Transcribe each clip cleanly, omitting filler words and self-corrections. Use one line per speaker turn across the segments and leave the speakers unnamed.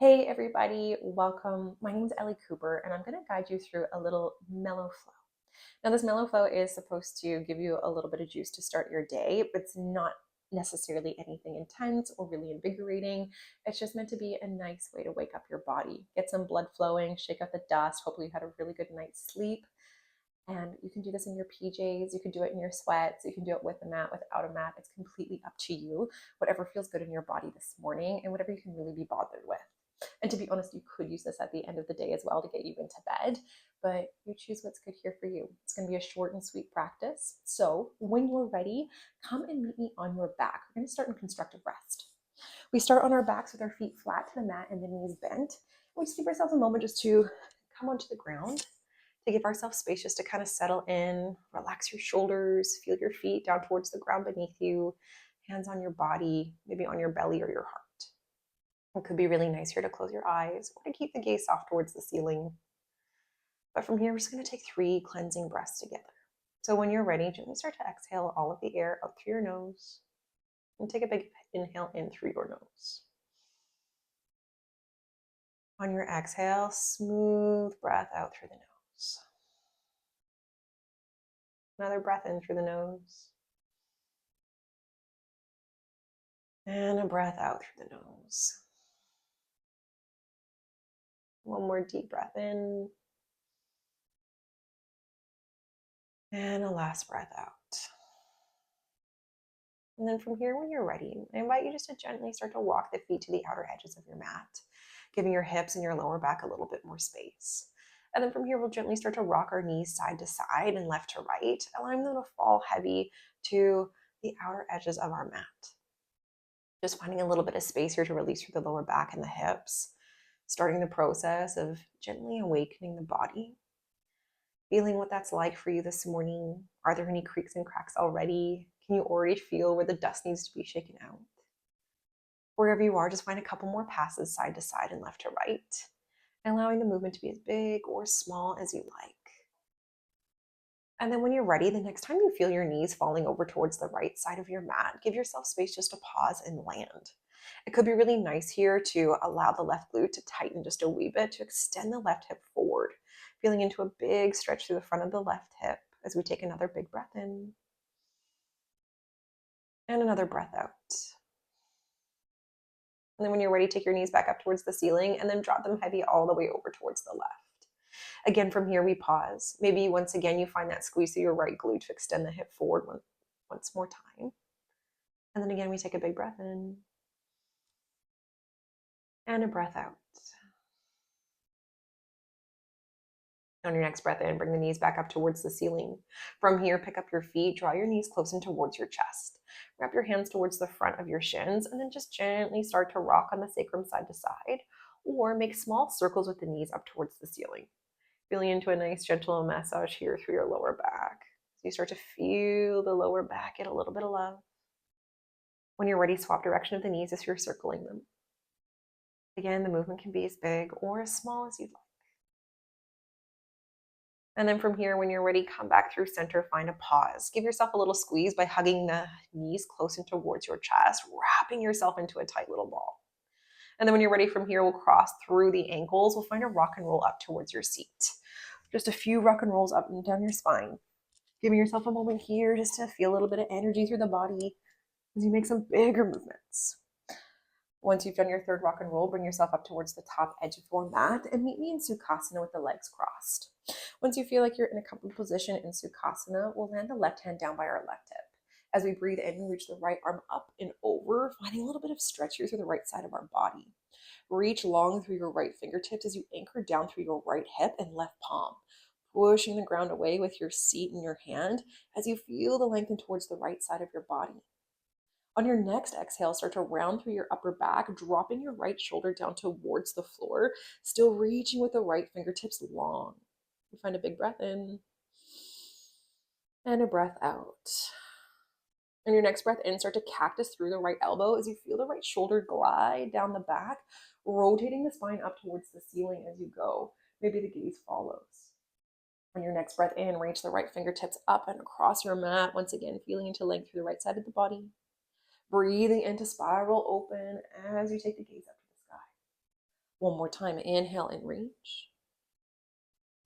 Hey everybody, welcome. My name is Ellie Cooper and I'm going to guide you through a little mellow flow. Now, this mellow flow is supposed to give you a little bit of juice to start your day, but it's not necessarily anything intense or really invigorating. It's just meant to be a nice way to wake up your body, get some blood flowing, shake out the dust. Hopefully, you had a really good night's sleep. And you can do this in your PJs, you can do it in your sweats, you can do it with a mat, without a mat. It's completely up to you. Whatever feels good in your body this morning and whatever you can really be bothered with. And to be honest, you could use this at the end of the day as well to get you into bed, but you choose what's good here for you. It's going to be a short and sweet practice. So when you're ready, come and meet me on your back. We're going to start in constructive rest. We start on our backs with our feet flat to the mat and the knees bent. We just give ourselves a moment just to come onto the ground, to give ourselves space just to kind of settle in, relax your shoulders, feel your feet down towards the ground beneath you, hands on your body, maybe on your belly or your heart. It could be really nice here to close your eyes or to keep the gaze soft towards the ceiling. But from here, we're just going to take 3 cleansing breaths together. So when you're ready, gently start to exhale all of the air out through your nose and take a big inhale in through your nose. On your exhale, smooth breath out through the nose. Another breath in through the nose. And a breath out through the nose. One more deep breath in. And a last breath out. And then from here, when you're ready, I invite you just to gently start to walk the feet to the outer edges of your mat, giving your hips and your lower back a little bit more space. And then from here, we'll gently start to rock our knees side to side and left to right, allowing them to fall heavy to the outer edges of our mat. Just finding a little bit of space here to release through the lower back and the hips, starting the process of gently awakening the body, feeling what that's like for you this morning. Are there any creaks and cracks already? Can you already feel where the dust needs to be shaken out? Wherever you are, just find a couple more passes side to side and left to right, allowing the movement to be as big or small as you like. And then when you're ready, the next time you feel your knees falling over towards the right side of your mat, give yourself space just to pause and land. It could be really nice here to allow the left glute to tighten just a wee bit, to extend the left hip forward, feeling into a big stretch through the front of the left hip as we take another big breath in and another breath out. And then when you're ready, take your knees back up towards the ceiling and then drop them heavy all the way over towards the left. Again, from here, we pause. Maybe once again, you find that squeeze through your right glute to extend the hip forward once more time. And then again, we take a big breath in and a breath out. On your next breath in, bring the knees back up towards the ceiling. From here, pick up your feet, draw your knees close in towards your chest. Wrap your hands towards the front of your shins, and then just gently start to rock on the sacrum side to side, or make small circles with the knees up towards the ceiling. Feeling into a nice gentle massage here through your lower back. So you start to feel the lower back get a little bit of love. When you're ready, swap direction of the knees as you're circling them. Again, the movement can be as big or as small as you'd like. And then from here, when you're ready, come back through center, find a pause. Give yourself a little squeeze by hugging the knees close in towards your chest, wrapping yourself into a tight little ball. And then when you're ready from here, we'll cross through the ankles. We'll find a rock and roll up towards your seat. Just a few rock and rolls up and down your spine. Giving yourself a moment here just to feel a little bit of energy through the body as you make some bigger movements. Once you've done your third rock and roll, bring yourself up towards the top edge of your mat and meet me in Sukhasana with the legs crossed. Once you feel like you're in a comfortable position in Sukhasana, we'll land the left hand down by our left hip. As we breathe in, we reach the right arm up and over, finding a little bit of stretch here through the right side of our body. Reach long through your right fingertips as you anchor down through your right hip and left palm, pushing the ground away with your seat in your hand as you feel the lengthen towards the right side of your body. On your next exhale, start to round through your upper back, dropping your right shoulder down towards the floor, still reaching with the right fingertips long. You find a big breath in and a breath out. On your next breath in, start to cactus through the right elbow as you feel the right shoulder glide down the back, rotating the spine up towards the ceiling as you go. Maybe the gaze follows. On your next breath in, reach the right fingertips up and across your mat, once again feeling into length through the right side of the body. Breathing into spiral open as you take the gaze up to the sky. One more time. Inhale and reach.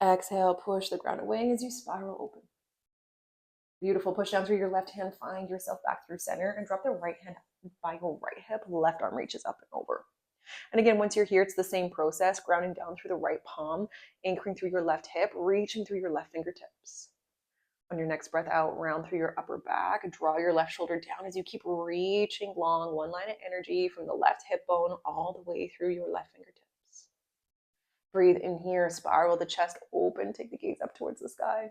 Exhale, push the ground away as you spiral open. Beautiful. Push down through your left hand. Find yourself back through center and drop the right hand by your right hip. Left arm reaches up and over. And again, once you're here, it's the same process, grounding down through the right palm, anchoring through your left hip, reaching through your left fingertips. On your next breath out, round through your upper back, draw your left shoulder down as you keep reaching long, one line of energy from the left hip bone all the way through your left fingertips. Breathe in here, spiral the chest open, take the gaze up towards the sky.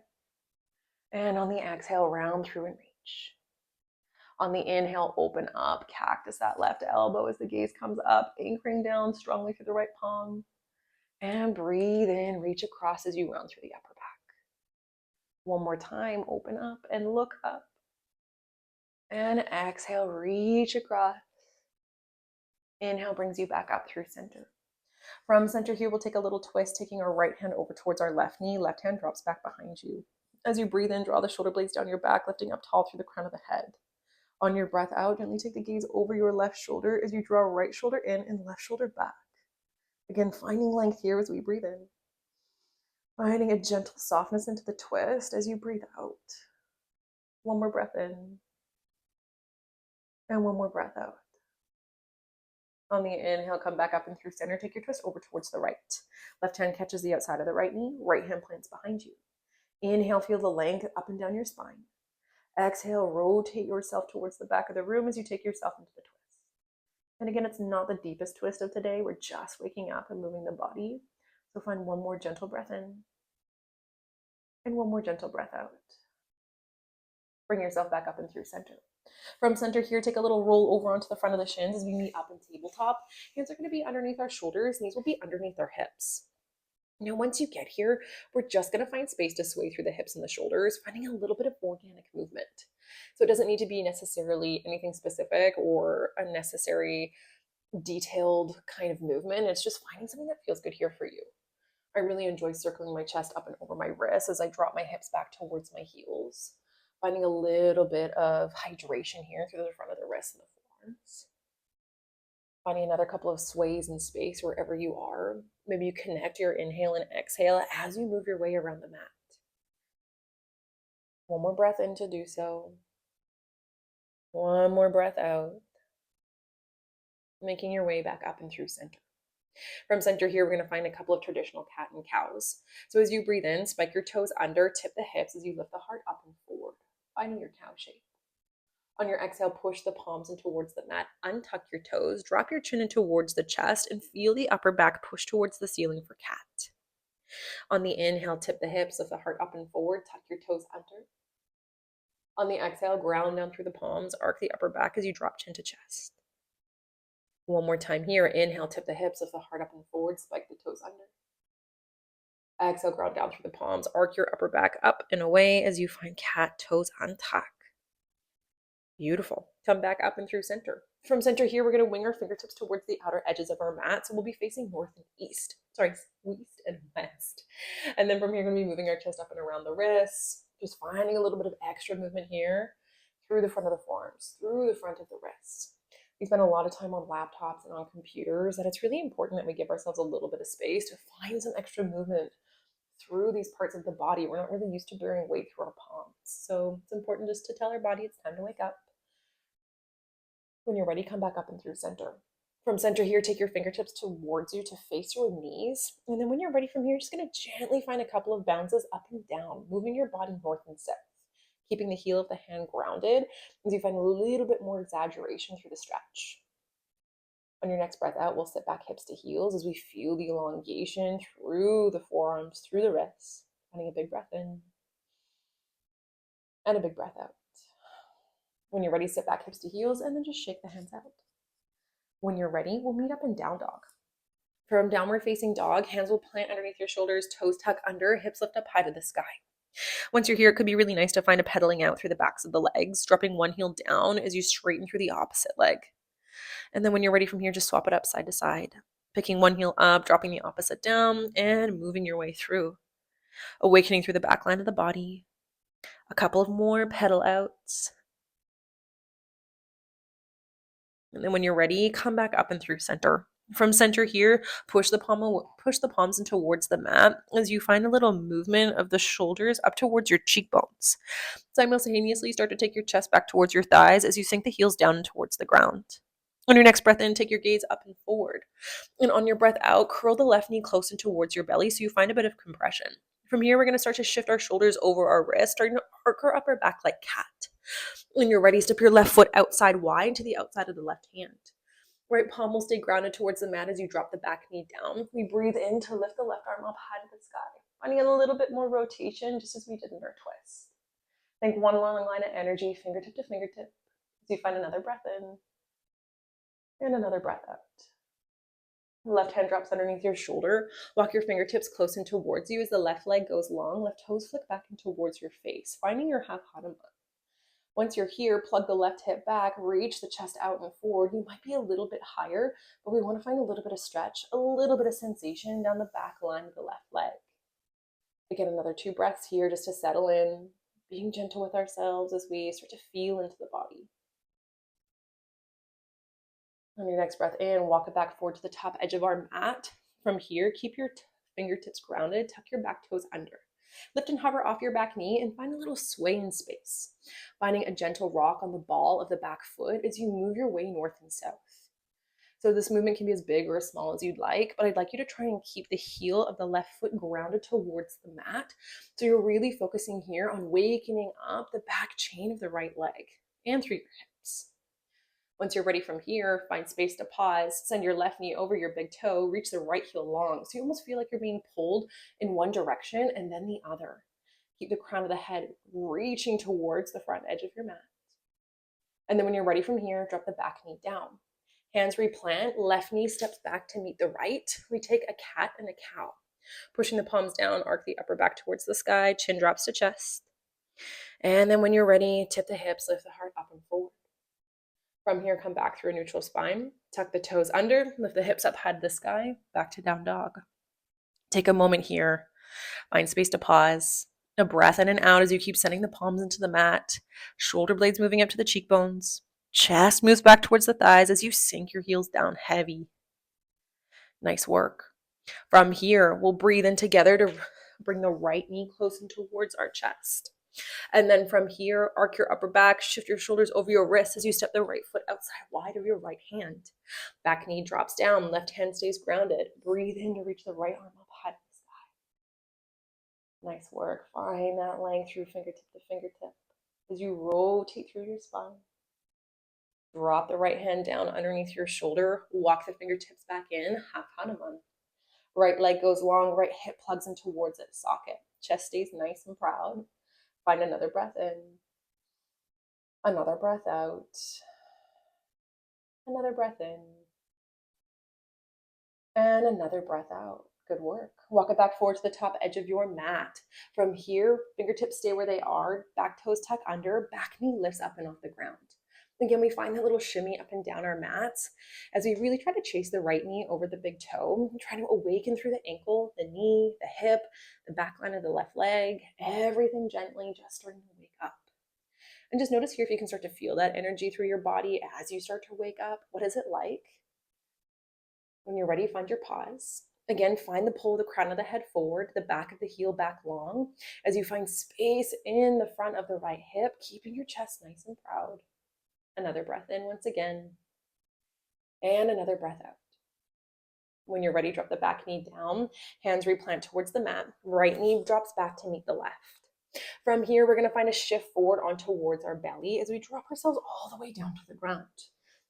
And on the exhale, round through and reach. On the inhale, open up, cactus that left elbow as the gaze comes up, anchoring down strongly through the right palm. And breathe in, reach across as you round through the upper back. One more time, open up and look up. And exhale, reach across. Inhale brings you back up through center. From center here, we'll take a little twist, taking our right hand over towards our left knee. Left hand drops back behind you. As you breathe in, draw the shoulder blades down your back, lifting up tall through the crown of the head. On your breath out, gently take the gaze over your left shoulder as you draw right shoulder in and left shoulder back. Again, finding length here as we breathe in. Finding a gentle softness into the twist as you breathe out. One more breath in. And one more breath out. On the inhale, come back up and through center. Take your twist over towards the right. Left hand catches the outside of the right knee. Right hand plants behind you. Inhale, feel the length up and down your spine. Exhale, rotate yourself towards the back of the room as you take yourself into the twist. And again, it's not the deepest twist of today. We're just waking up and moving the body. So find one more gentle breath in. And one more gentle breath out. Bring yourself back up and through center. From center here, take a little roll over onto the front of the shins as we meet up in tabletop. Hands are going to be underneath our shoulders. Knees will be underneath our hips. Now, once you get here, we're just going to find space to sway through the hips and the shoulders, finding a little bit of organic movement. So it doesn't need to be necessarily anything specific or a necessary detailed kind of movement. It's just finding something that feels good here for you. I really enjoy circling my chest up and over my wrists as I drop my hips back towards my heels. Finding a little bit of hydration here through the front of the wrists and the forearms. Finding another couple of sways in space wherever you are. Maybe you connect your inhale and exhale as you move your way around the mat. One more breath in to do so. One more breath out. Making your way back up and through center. From center here, we're going to find a couple of traditional cat and cows. So as you breathe in, spike your toes under, tip the hips as you lift the heart up and forward, finding your cow shape. On your exhale, push the palms in towards the mat, untuck your toes, drop your chin in towards the chest, and feel the upper back push towards the ceiling for cat. On the inhale, tip the hips, lift the heart up and forward, tuck your toes under. On the exhale, ground down through the palms, arc the upper back as you drop chin to chest. One more time here. Inhale, tip the hips, lift the heart up and forward, spike the toes under. Exhale, ground down through the palms, arc your upper back up and away as you find cat, toes untuck. Beautiful. Come back up and through center. From center here, we're going to wing our fingertips towards the outer edges of our mat. So we'll be facing north and east. East and west. And then from here, we're going to be moving our chest up and around the wrists. Just finding a little bit of extra movement here through the front of the forearms, through the front of the wrists. We spend a lot of time on laptops and on computers, that it's really important that we give ourselves a little bit of space to find some extra movement through these parts of the body. We're not really used to bearing weight through our palms. So it's important just to tell our body it's time to wake up. When you're ready, come back up and through center. From center here, take your fingertips towards you to face your knees. And then when you're ready from here, just going to gently find a couple of bounces up and down, moving your body north and south, keeping the heel of the hand grounded as you find a little bit more exaggeration through the stretch. On your next breath out, we'll sit back hips to heels as we feel the elongation through the forearms, through the wrists. Finding a big breath in and a big breath out. When you're ready, sit back hips to heels and then just shake the hands out. When you're ready, we'll meet up in down dog. From downward facing dog, hands will plant underneath your shoulders, toes tuck under, hips lift up high to the sky. Once you're here, it could be really nice to find a pedaling out through the backs of the legs, dropping one heel down as you straighten through the opposite leg. And then when you're ready from here, just swap it up side to side, picking one heel up, dropping the opposite down, and moving your way through. Awakening through the back line of the body. A couple of more pedal outs. And then when you're ready, come back up and through center. From center here, push the palms in towards the mat as you find a little movement of the shoulders up towards your cheekbones. Simultaneously, start to take your chest back towards your thighs as you sink the heels down and towards the ground. On your next breath in, take your gaze up and forward. And on your breath out, curl the left knee close in towards your belly so you find a bit of compression. From here, we're going to start to shift our shoulders over our wrists, starting to arc our upper back like cat. When you're ready, step your left foot outside wide to the outside of the left hand. Right palm will stay grounded towards the mat as you drop the back knee down. We breathe in to lift the left arm up high to the sky, finding a little bit more rotation, just as we did in our twist. Think one long line of energy, fingertip to fingertip, as you find another breath in and another breath out. Left hand drops underneath your shoulder. Walk your fingertips close in towards you as the left leg goes long. Left toes flick back in towards your face, finding your half Hanuman. Once you're here, plug the left hip back, reach the chest out and forward. You might be a little bit higher, but we want to find a little bit of stretch, a little bit of sensation down the back line of the left leg. Again, another 2 breaths here just to settle in, being gentle with ourselves as we start to feel into the body. On your next breath in, walk it back forward to the top edge of our mat. From here, keep your fingertips grounded, tuck your back toes under. Lift and hover off your back knee and find a little sway in space, finding a gentle rock on the ball of the back foot as you move your way north and south. So this movement can be as big or as small as you'd like, but I'd like you to try and keep the heel of the left foot grounded towards the mat. So you're really focusing here on wakening up the back chain of the right leg and through your hips. Once you're ready from here, find space to pause, send your left knee over your big toe, reach the right heel long. So you almost feel like you're being pulled in one direction and then the other. Keep the crown of the head reaching towards the front edge of your mat. And then when you're ready from here, drop the back knee down. Hands replant, left knee steps back to meet the right. We take a cat and a cow. Pushing the palms down, arc the upper back towards the sky, chin drops to chest. And then when you're ready, tip the hips, lift the heart up and forward. From here, come back through a neutral spine. Tuck the toes under, lift the hips up high to the sky, back to down dog. Take a moment here. Find space to pause. A breath in and out as you keep sending the palms into the mat. Shoulder blades moving up to the cheekbones. Chest moves back towards the thighs as you sink your heels down heavy. Nice work. From here, we'll breathe in together to bring the right knee close in towards our chest. And then from here, arc your upper back, shift your shoulders over your wrists as you step the right foot outside wide of your right hand. Back knee drops down, left hand stays grounded. Breathe in to reach the right arm up high to the sky. Nice work. Find that length through fingertip to fingertip as you rotate through your spine. Drop the right hand down underneath your shoulder. Walk the fingertips back in, half Hanuman. Right leg goes long, right hip plugs in towards its socket. Chest stays nice and proud. Find another breath in, another breath out, another breath in, and another breath out. Good work. Walk it back forward to the top edge of your mat. From here, fingertips stay where they are, back toes tuck under, back knee lifts up and off the ground. Again, we find that little shimmy up and down our mats as we really try to chase the right knee over the big toe, try to awaken through the ankle, the knee, the hip, the back line of the left leg, everything gently just starting to wake up. And just notice here if you can start to feel that energy through your body as you start to wake up. What is it like? When you're ready, find your pause. Again, find the pull of the crown of the head forward, the back of the heel back long, as you find space in the front of the right hip, keeping your chest nice and proud. Another breath in once again, and another breath out. When you're ready, drop the back knee down, hands replant towards the mat, right knee drops back to meet the left. From here, we're going to find a shift forward on towards our belly as we drop ourselves all the way down to the ground.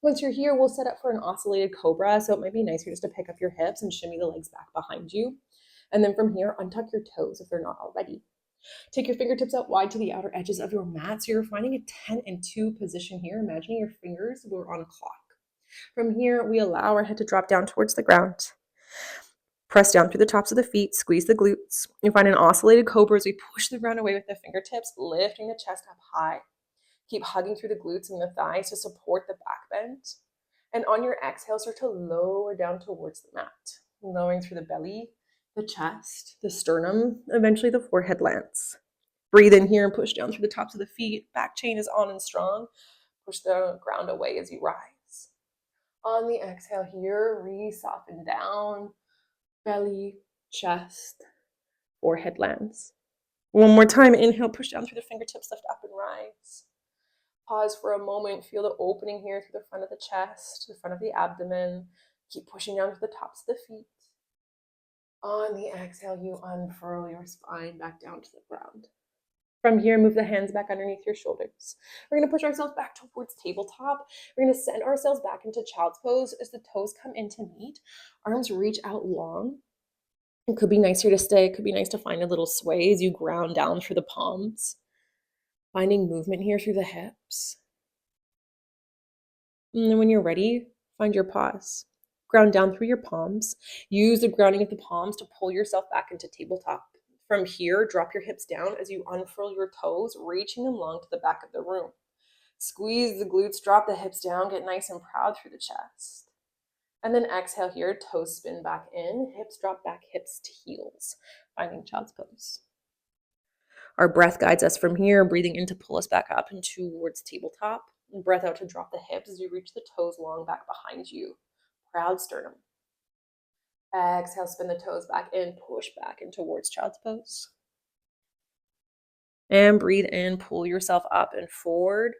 Once you're here, we'll set up for an oscillated cobra, so it might be nicer just to pick up your hips and shimmy the legs back behind you. And then from here, untuck your toes if they're not already. Take your fingertips out wide to the outer edges of your mat. So you're finding a 10 and 2 position here. Imagining your fingers were on a clock. From here, we allow our head to drop down towards the ground. Press down through the tops of the feet, squeeze the glutes. You find an oscillated cobra as we push the ground away with the fingertips, lifting the chest up high. Keep hugging through the glutes and the thighs to support the back bend. And on your exhale, start to lower down towards the mat, lowering through the belly, the chest, the sternum, eventually the forehead lands. Breathe in here and push down through the tops of the feet. Back chain is on and strong. Push the ground away as you rise. On the exhale here, re-soften down, belly, chest, forehead lands. One more time, inhale, push down through the fingertips, lift up and rise. Pause for a moment, feel the opening here through the front of the chest, the front of the abdomen. Keep pushing down to the tops of the feet. On the exhale, you unfurl your spine back down to the ground. From here, move the hands back underneath your shoulders. We're going to push ourselves back towards tabletop. We're going to send ourselves back into child's pose as the toes come in to meet. Arms reach out long. It could be nicer to stay. It could be nice to find a little sway as you ground down through the palms. Finding movement here through the hips. And then when you're ready, find your pause. Ground down through your palms. Use the grounding of the palms to pull yourself back into tabletop. From here, drop your hips down as you unfurl your toes, reaching them long to the back of the room. Squeeze the glutes, drop the hips down, get nice and proud through the chest. And then exhale here, toes spin back in, hips drop back, hips to heels, finding child's pose. Our breath guides us from here, breathing in to pull us back up and towards tabletop. And breath out to drop the hips as you reach the toes long back behind you. Proud sternum. Exhale, spin the toes back in, push back in towards child's pose. And breathe in, pull yourself up and forward,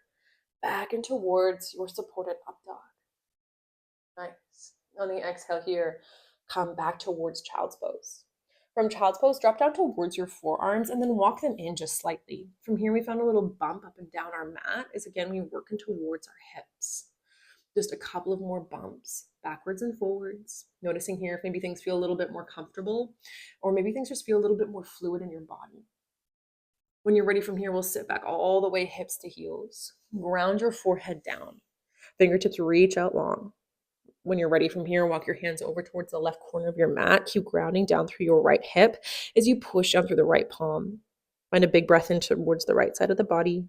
back and towards your supported up dog. Nice. On the exhale here, come back towards child's pose. From child's pose, drop down towards your forearms and then walk them in just slightly. From here, we found a little bump up and down our mat as again, we working towards our hips. Just a couple of more bumps, backwards and forwards. Noticing here if maybe things feel a little bit more comfortable, or maybe things just feel a little bit more fluid in your body. When you're ready from here, we'll sit back all the way hips to heels. Ground your forehead down. Fingertips reach out long. When you're ready from here, walk your hands over towards the left corner of your mat. Keep grounding down through your right hip as you push down through the right palm. Find a big breath in towards the right side of the body.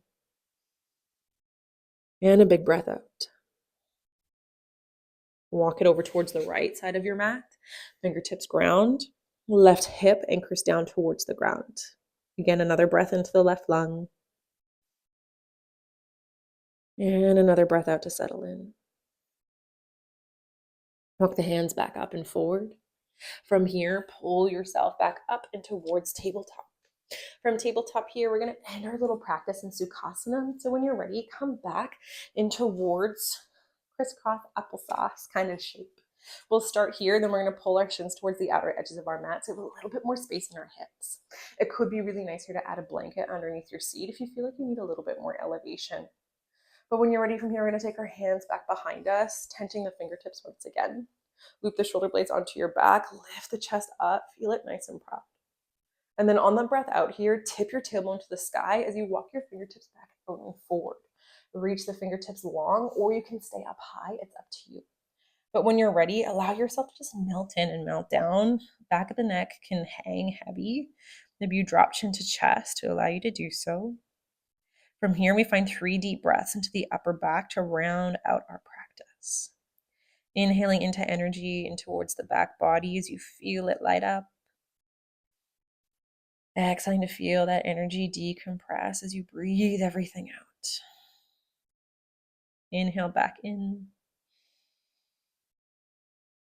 And a big breath out. Walk it over towards the right side of your mat. Fingertips ground. Left hip anchors down towards the ground. Again, another breath into the left lung. And another breath out to settle in. Walk the hands back up and forward. From here, pull yourself back up and towards tabletop. From tabletop here, we're going to end our little practice in Sukhasana. So when you're ready, come back in towards crisscross applesauce kind of shape. We'll start here, then we're going to pull our shins towards the outer edges of our mat so we have a little bit more space in our hips. It could be really nice here to add a blanket underneath your seat if you feel like you need a little bit more elevation. But when you're ready from here, we're going to take our hands back behind us, tenting the fingertips once again. Loop the shoulder blades onto your back, lift the chest up, feel it nice and proud. And then on the breath out here, tip your tailbone to the sky as you walk your fingertips back and forward. Reach the fingertips long, or you can stay up high, it's up to you. But when you're ready, allow yourself to just melt in and melt down. Back of the neck can hang heavy. Maybe you drop chin to chest to allow you to do so. From here, we find 3 deep breaths into the upper back to round out our practice. Inhaling into energy and towards the back body as you feel it light up. Exhaling to feel that energy decompress as you breathe everything out. Inhale back in.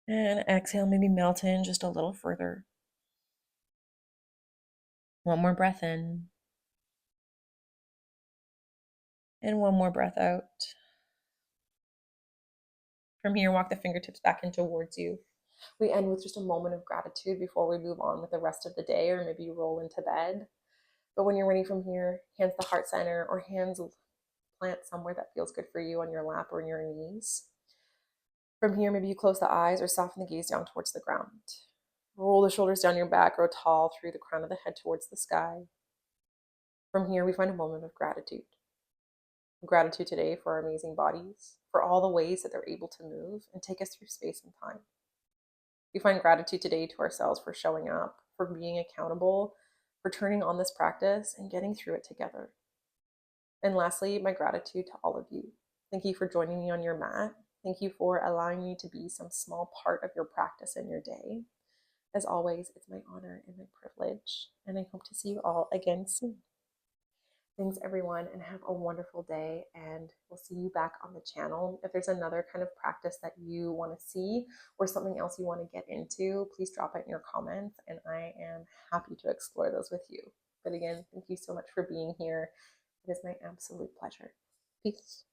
And exhale, maybe melt in just a little further. One more breath in. And one more breath out. From here, walk the fingertips back in towards you. We end with just a moment of gratitude before we move on with the rest of the day, or maybe you roll into bed. But when you're ready from here, hands to heart center or hands plant somewhere that feels good for you on your lap or in your knees. From here, maybe you close the eyes or soften the gaze down towards the ground. Roll the shoulders down your back, grow tall through the crown of the head towards the sky. From here, we find a moment of gratitude. Gratitude today for our amazing bodies, for all the ways that they're able to move and take us through space and time. We find gratitude today to ourselves for showing up, for being accountable, for turning on this practice and getting through it together. And lastly, my gratitude to all of you. Thank you for joining me on your mat. Thank you for allowing me to be some small part of your practice in your day. As always, it's my honor and my privilege, and I hope to see you all again soon. Thanks everyone, and have a wonderful day, and we'll see you back on the channel. If there's another kind of practice that you want to see or something else you want to get into, please drop it in your comments and I am happy to explore those with you. But again, thank you so much for being here. It is my absolute pleasure. Peace.